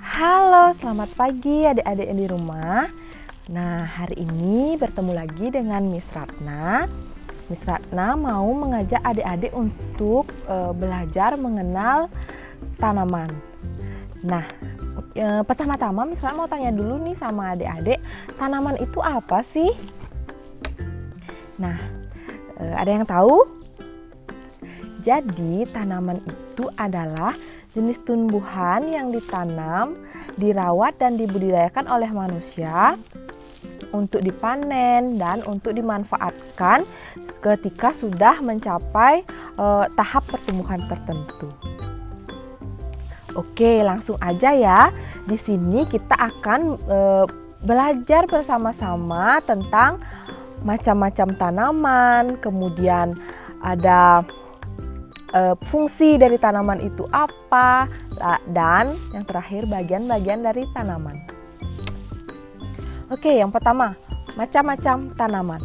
Halo, selamat pagi adik-adik yang di rumah. Nah, hari ini bertemu lagi dengan Miss Ratna. Miss Ratna mau mengajak adik-adik untuk belajar mengenal tanaman. Nah, pertama-tama Miss Ratna mau tanya dulu nih sama adik-adik, tanaman itu apa sih? Nah, ada yang tahu? Jadi, tanaman itu adalah jenis tumbuhan yang ditanam, dirawat dan dibudidayakan oleh manusia untuk dipanen dan untuk dimanfaatkan ketika sudah mencapai tahap pertumbuhan tertentu. Oke, langsung aja ya. Di sini kita akan belajar bersama-sama tentang macam-macam tanaman, kemudian ada fungsi dari tanaman itu apa, dan yang terakhir bagian-bagian dari tanaman. Oke, yang pertama, macam-macam tanaman.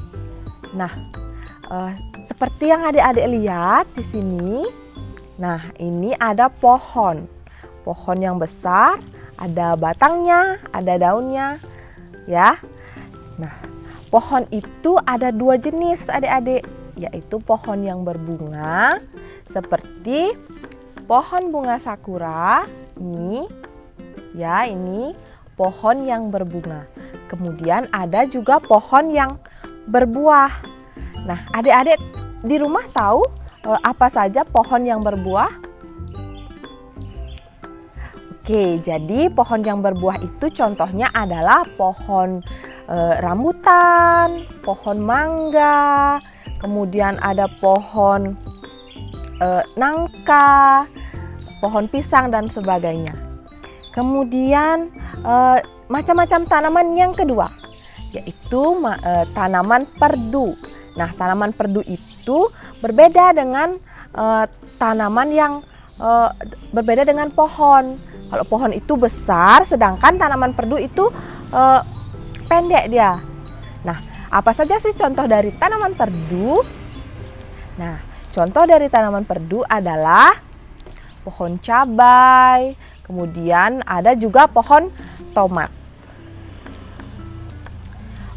Nah, seperti yang adik-adik lihat di sini, nah ini ada pohon yang besar, ada batangnya, ada daunnya, ya. Nah, pohon itu ada dua jenis adik-adik, yaitu pohon yang berbunga seperti pohon bunga sakura ini, ya, ini pohon yang berbunga. Kemudian ada juga pohon yang berbuah. Nah, adik-adik di rumah tahu apa saja pohon yang berbuah? Oke, jadi pohon yang berbuah itu contohnya adalah pohon rambutan, pohon mangga, kemudian ada pohon nangka, pohon pisang dan sebagainya. Kemudian macam-macam tanaman yang kedua, yaitu tanaman perdu. Nah, tanaman perdu itu berbeda dengan tanaman yang berbeda dengan pohon. Kalau pohon itu besar, sedangkan tanaman perdu itu pendek dia. Nah, apa saja sih contoh dari tanaman perdu? Nah, contoh dari tanaman perdu adalah pohon cabai, kemudian ada juga pohon tomat.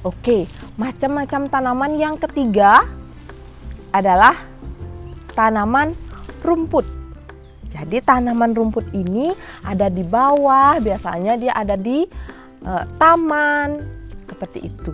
Oke, macam-macam tanaman yang ketiga adalah tanaman rumput. Jadi tanaman rumput ini ada di bawah, biasanya dia ada di taman, seperti itu.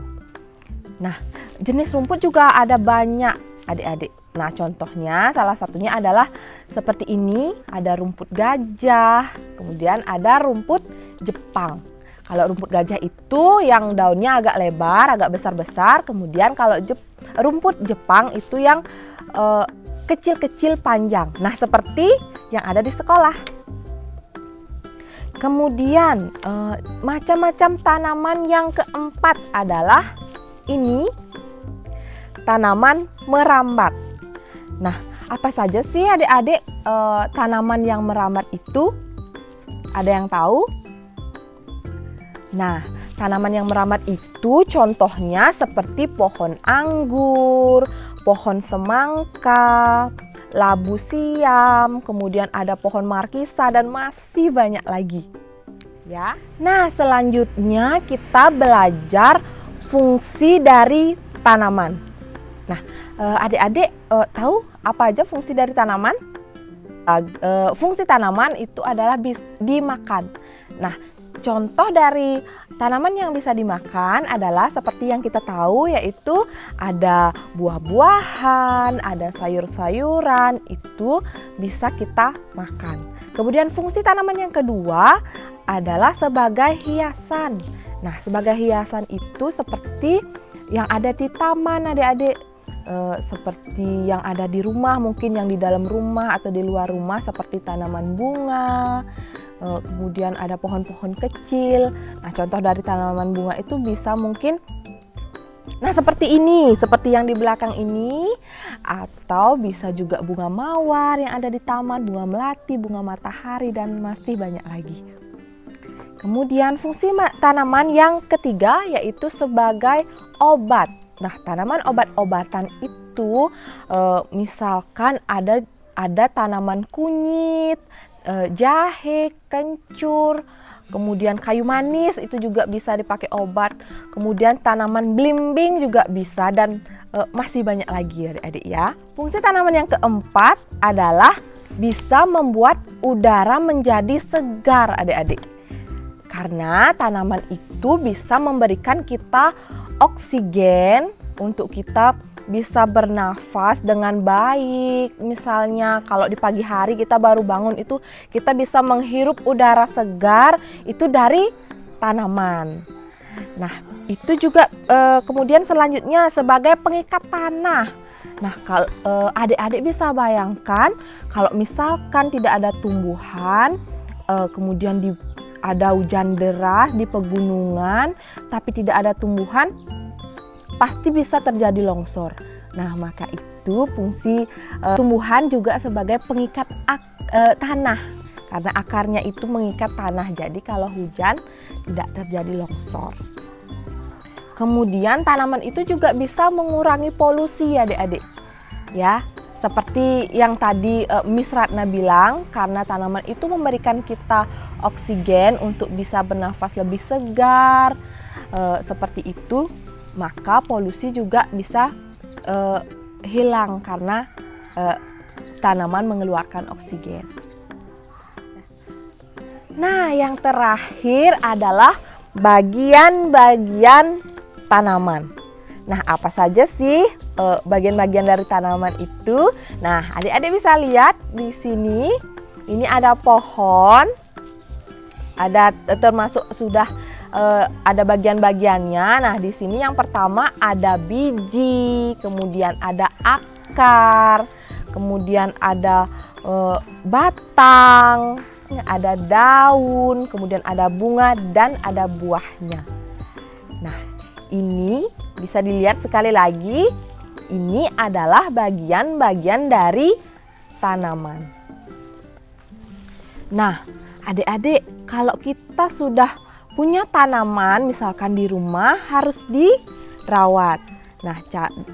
Nah, jenis rumput juga ada banyak adik-adik. Nah, contohnya salah satunya adalah seperti ini, ada rumput gajah, kemudian ada rumput Jepang. Kalau rumput gajah itu yang daunnya agak lebar, agak besar-besar, kemudian kalau rumput Jepang itu yang kecil-kecil panjang. Nah, seperti yang ada di sekolah. Kemudian macam-macam tanaman yang keempat adalah ini, tanaman merambat. Nah, apa saja sih adik-adik tanaman yang merambat itu? Ada yang tahu? Nah, tanaman yang merambat itu contohnya seperti pohon anggur, pohon semangka, labu siam, kemudian ada pohon markisa dan masih banyak lagi. Ya. Nah, selanjutnya kita belajar fungsi dari tanaman. Nah, adik-adik tahu apa aja fungsi dari tanaman? Fungsi tanaman itu adalah dimakan. Nah, contoh dari tanaman yang bisa dimakan adalah seperti yang kita tahu, yaitu ada buah-buahan, ada sayur-sayuran, itu bisa kita makan. Kemudian fungsi tanaman yang kedua adalah sebagai hiasan. Nah, sebagai hiasan itu seperti yang ada di taman adik-adik. Seperti yang ada di rumah, mungkin yang di dalam rumah atau di luar rumah seperti tanaman bunga, kemudian ada pohon-pohon kecil. Nah, contoh dari tanaman bunga itu bisa mungkin seperti ini, seperti yang di belakang ini, atau bisa juga bunga mawar yang ada di taman, bunga melati, bunga matahari, dan masih banyak lagi. Kemudian fungsi tanaman yang ketiga yaitu sebagai obat. Nah, tanaman obat-obatan itu misalkan ada tanaman kunyit, jahe, kencur, kemudian kayu manis itu juga bisa dipakai obat. Kemudian tanaman belimbing juga bisa dan masih banyak lagi adik-adik ya. Fungsi tanaman yang keempat adalah bisa membuat udara menjadi segar adik-adik. Karena tanaman itu bisa memberikan kita oksigen untuk kita bisa bernafas dengan baik. Misalnya kalau di pagi hari kita baru bangun itu kita bisa menghirup udara segar itu dari tanaman. Nah, itu juga kemudian selanjutnya sebagai pengikat tanah. Nah, kalau adik-adik bisa bayangkan kalau misalkan tidak ada tumbuhan, kemudian ada hujan deras di pegunungan, tapi tidak ada tumbuhan, pasti bisa terjadi longsor. Nah, maka itu fungsi tumbuhan juga sebagai pengikat tanah, karena akarnya itu mengikat tanah. Jadi kalau hujan tidak terjadi longsor. Kemudian tanaman itu juga bisa mengurangi polusi adik-adik. Ya, seperti yang tadi Miss Ratna bilang, karena tanaman itu memberikan kita oksigen untuk bisa bernafas lebih segar. Seperti itu, maka polusi juga bisa hilang karena tanaman mengeluarkan oksigen. Nah, yang terakhir adalah bagian-bagian tanaman. Nah, apa saja sih bagian-bagian dari tanaman itu? Nah, adik-adik bisa lihat di sini. Ini ada pohon, ada termasuk sudah ada bagian-bagiannya. Nah, di sini yang pertama ada biji, kemudian ada akar, kemudian ada batang, ada daun, kemudian ada bunga dan ada buahnya. Nah, ini bisa dilihat sekali lagi, ini adalah bagian-bagian dari tanaman. Nah, adik-adik, kalau kita sudah punya tanaman misalkan di rumah harus dirawat. Nah,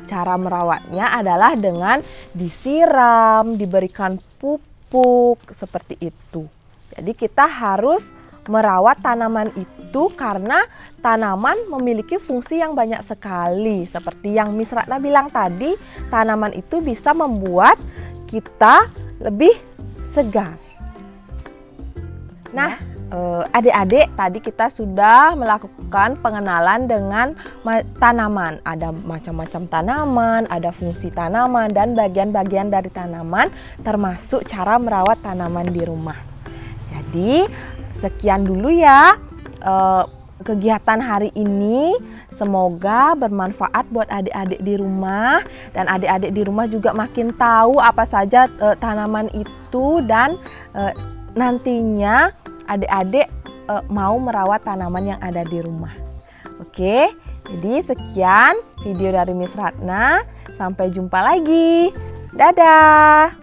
cara merawatnya adalah dengan disiram, diberikan pupuk seperti itu. Jadi kita harus merawat tanaman itu karena tanaman memiliki fungsi yang banyak sekali. Seperti yang Miss Ratna bilang tadi, tanaman itu bisa membuat kita lebih segar. Nah, adik-adik, tadi kita sudah melakukan pengenalan dengan tanaman. Ada macam-macam tanaman, ada fungsi tanaman dan bagian-bagian dari tanaman, termasuk cara merawat tanaman di rumah. Jadi, sekian dulu ya kegiatan hari ini. Semoga bermanfaat buat adik-adik di rumah, dan adik-adik di rumah juga makin tahu apa saja tanaman itu, dan nantinya adik-adik mau merawat tanaman yang ada di rumah. Oke, jadi sekian video dari Miss Ratna. Sampai jumpa lagi. Dadah.